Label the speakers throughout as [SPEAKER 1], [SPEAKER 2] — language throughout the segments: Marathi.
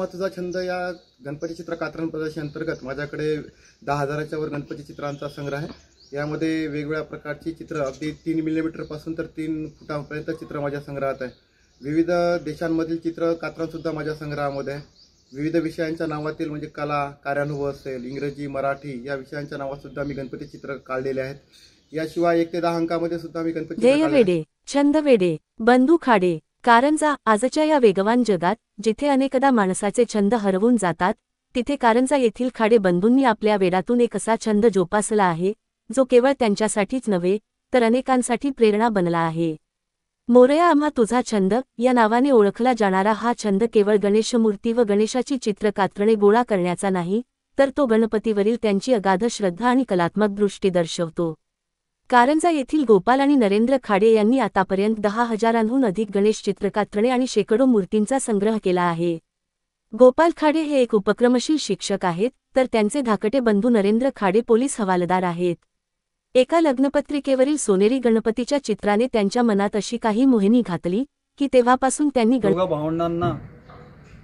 [SPEAKER 1] आम्हा तुझा छंद या गणपती चित्र कात्रण प्रदर्शन अंतर्गत माझ्याकडे 10,000च्या वर गणपती चित्रांचा संग्रह आहे। यामध्ये वेगवेगळ्या प्रकारची चित्र अगदी 3 मिलीमीटर पासून तर 3 फुटांपर्यंत चित्र माझ्या संग्रहात आहे। विविध देशांमधील चित्र कात्रण सुद्धा माझ्या संग्रहामध्ये आहे। विविध विषयांच्या नावातील म्हणजे कला, कार्यानुभव असेल, इंग्रजी, मराठी या विषयांच्या नावात सुद्धा मी गणपती चित्र काढलेले आहेत। याशिवाय 1 ते 10 अंकामध्ये सुद्धा मी गणपती चित्र काढले
[SPEAKER 2] वेडे, छंद वेडे, बंधू खाडे, कारंजा। आजच्या या वेगवान जगात जिथे अनेकदा माणसाचे छंद हरवून जातात, तिथे कारंजा येथील खाडे बंधूंनी आपल्या वेडातून एक असा छंद जोपासला आहे जो केवळ त्यांच्यासाठीच नव्हे तर अनेकांसाठी प्रेरणा बनला आहे। मोरया आम्हा तुझा छंद या नावाने ओळखला जाणारा हा छंद केवळ गणेशमूर्ती व गणेशाची चित्र कात्रणे गोळा करण्याचा नाही, तर तो गणपतीवरील त्यांची अगाध श्रद्धा आणि कलात्मक दृष्टी दर्शवतो। कारंजा येथील गोपाल आणि नरेंद्र खाडे यांनी आतापर्यंत 10,000हून अधिक गणेश चित्रकात्रणे आणि शेकडो मूर्तींचा संग्रह केला आहे। गोपाल खाडे हे एक उपक्रमशील शिक्षक आहेत, तर त्यांचे धाकटे बंधू नरेंद्र खाडे पोलीस हवालदार आहेत। एका लग्नपत्रिकेवरील सोनेरी गणपतीच्या चित्राने त्यांच्या मनात अशी काही मोहिनी घातली की तेव्हापासून त्यांनी
[SPEAKER 3] दोघा भावंडांना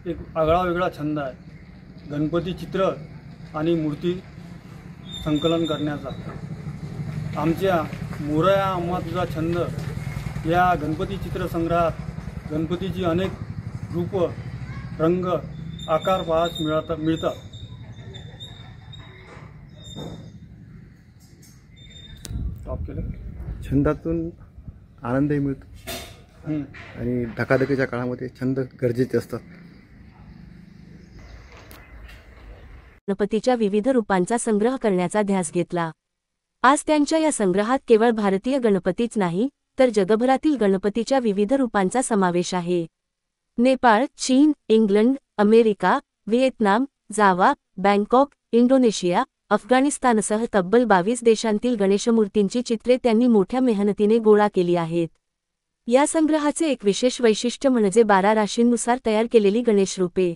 [SPEAKER 3] एक आगळा वेगळा छंद आहे गणपती चित्र आणि मूर्ती संकलन करण्याचा। आमच्या मोरया आम्हा तुझा छंद या गणपती चित्र संग्रहात गणपतीची अनेक रूप, रंग, आकार पाहायला मिळतात।
[SPEAKER 1] छंदातून आनंदही मिळतो आणि धकाधकीच्या काळामध्ये छंद गरजेचे असतात।
[SPEAKER 2] गणपतीच्या विविध रूपांचा संग्रह करण्याचा ध्यास घेतला। आज त्यांच्या या संग्रहात केवळ भारतीय गणपतीच नाही तर जगभरातील गणपतीच्या विविध रूपांचा समावेश आहे। नेपाळ, चीन, इंग्लंड, अमेरिका, व्हिएतनाम, जावा, बँकॉक, इंडोनेशिया, अफगाणिस्तानसह तब्बल 22 देशांतील गणेशमूर्तींची चित्रे त्यांनी मोठ्या मेहनतीने गोळा केली आहेत। या संग्रहाचे एक विशेष वैशिष्ट्य म्हणजे 12 राशींनुसार तयार केलेली गणेश रूपे।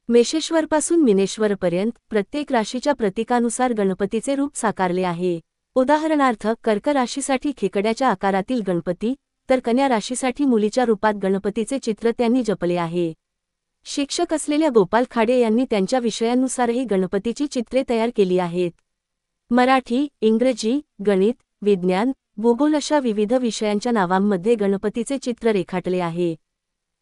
[SPEAKER 2] मेषेश्वरपासून मीनेश्वरपर्यंत प्रत्येक राशीच्या प्रतीकानुसार गणपतीचे रूप साकारले आहे। उदाहरणार्थ कर्क राशीसाठी खेकड्याच्या आकारातील गणपती, तर कन्या राशीसाठी मुलीच्या रूपात गणपतीचे चित्र त्यांनी जपले आहे। शिक्षक असलेल्या गोपाल खाडे यांनी त्यांच्या विषयानुसारही गणपतीची चित्रे तयार केली आहेत। मराठी, इंग्रजी, गणित, विज्ञान, भूगोल अशा विविध विषयांच्या नावांमध्ये गणपतीचे चित्र रेखाटले आहे।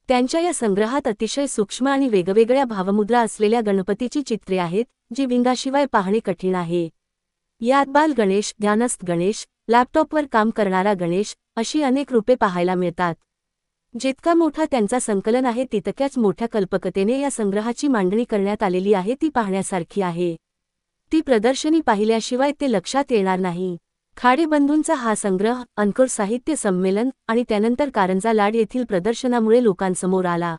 [SPEAKER 2] त्यांच्या या संग्रहात अतिशय सूक्ष्म आणि वेगवेगळ्या भावमुद्रा असलेल्या गणपतीची चित्रे आहेत, जी विंगाशिवाय पाहणे कठीण आहे। यात बाल गणेश, ध्यानस्थ गणेश, लॅपटॉपवर काम करणारा गणेश अशी अनेक रूपे पाहायला मिळतात। जितका मोठा त्यांचा संकलन आहे तितक्याच मोठ्या कल्पकतेने या संग्रहाची मांडणी करण्यात आलेली आहे ती पाहण्यासारखी आहे। ती प्रदर्शनी पाहिल्याशिवाय ते लक्षात येणार नाही। खाडे बंधूंचा हा संग्रह अंकुर साहित्य संमेलन आणि त्यानंतर कारंजा लाड येथील प्रदर्शनामुळे लोकांसमोर आला।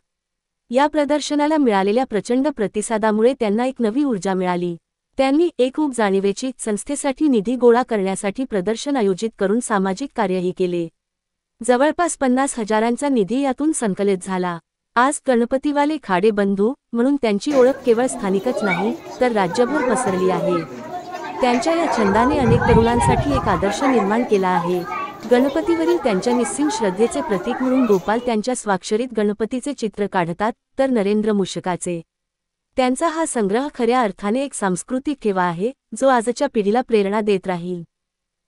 [SPEAKER 2] या प्रदर्शनाला मिळालेल्या प्रचंड प्रतिसादामुळे त्यांना एक नवी ऊर्जा मिळाली। त्यांनी एकूप जाणीवेची संस्थेसाठी निधी गोळा करण्यासाठी प्रदर्शन आयोजित करून सामाजिक कार्यही केले। जवळपास 50,000चा निधी यातून संकलित झाला। आज गणपतीवाले खाडे बंधू म्हणून त्यांची ओळख केवळ स्थानिकच नाही तर राज्यभर पसरली आहे। त्यांच्या या छंदाने अनेक तरुणांसाठी एक आदर्श निर्माण केला आहे। गणपतीवरील त्यांच्या निस्सीम श्रद्धेचे प्रतीक म्हणून गोपाल त्यांच्या स्वाक्षरीत गणपतीचे चित्र काढतात, तर नरेंद्र मूषकाचे। त्यांचा हा संग्रह खऱ्या अर्थाने एक सांस्कृतिक ठेवा आहे जो आजच्या पिढीला प्रेरणा देत राहील।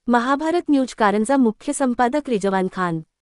[SPEAKER 2] महाभारत न्यूज कारंजा मुख्य संपादक रिजवान खान।